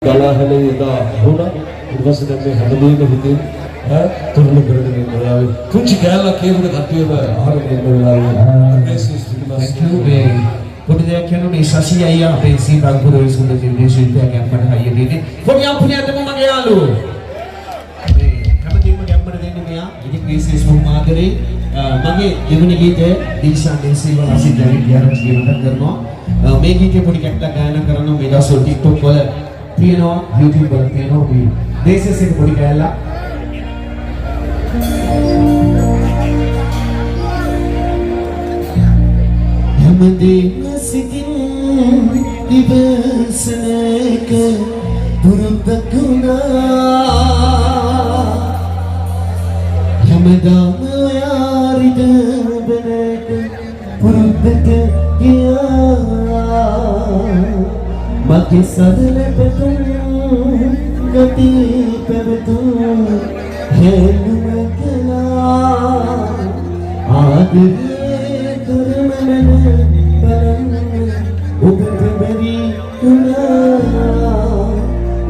ගලාහලේ ඉඳා වුණා ඊට පස්සේ දැන් මේ හැමදේම හිතේ තුරුළු කරගෙන ඉන්නවා කුංචි කැලලා කියනකොට කට්ටියම ආරගෙන ඉන්නවා thank you මේ පොඩි දෙයක් කියනකොට ඒ සසි අයියා අපේ සීතාංකුර විසුණු දිනේ ශිල්පියා ගැම්මට හයිය දෙන්නේ පොඩි අපුණියන්ට මගේ යාළුවෝ මේ හැමදේම ගැම්මට දෙන්නේ මෙයා ඉතින් මේ Facebook මාධ්‍යරේ මගේ දෙවෙනි ගීතය දීශා දෙසිවල අසිතේ ගියාරස් කියනකට කරනවා මේ ගීතේ පොඩි කැට්ටක් ගායනා කරනවා මේ දවස්වල TikTok වල තියෙනවා YouTube වල තියෙනවා මේ දේශස් එක පොඩි කැලලා හැමදේම සිතින් ඉවසනක පුරුද්දක් වුණා හැමදාම යාරිද බනක පුරුද්දක ගියා මගේ සදන පැතුම් ගති පැවතුම් හෙළුම කළා ආදරේ කරමන බලන්න ඔබට බැරි වුණා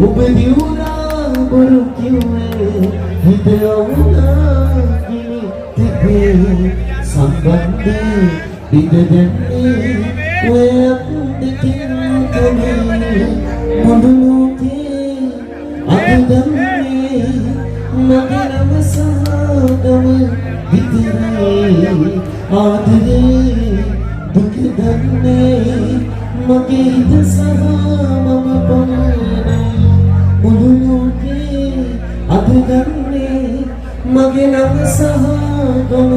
ඔබ දියුණා බොරු කිව්වේ හිත වුණා ගිනි තිබේ සම්බන්ධේ බිඳදන්නේ ඔය දෙකින් කමේ මොඳුනුකේ අදදන්නේ මගේ නම සාදම විතරයි ආදරේ දුක දන්නේ මගේ හිත සහ මම පමණයි මොඳුනුකේ අදදන්නේ මගේ නම සහ ගම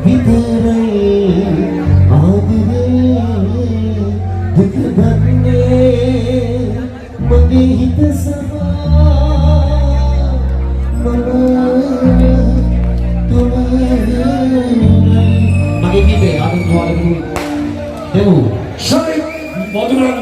විතරයි ආදරේ දුක දන්නේ මගේ හිත සහ මගේ ගීතේ ආදරේ දුවලු දෙමු ශරීර මధుරංග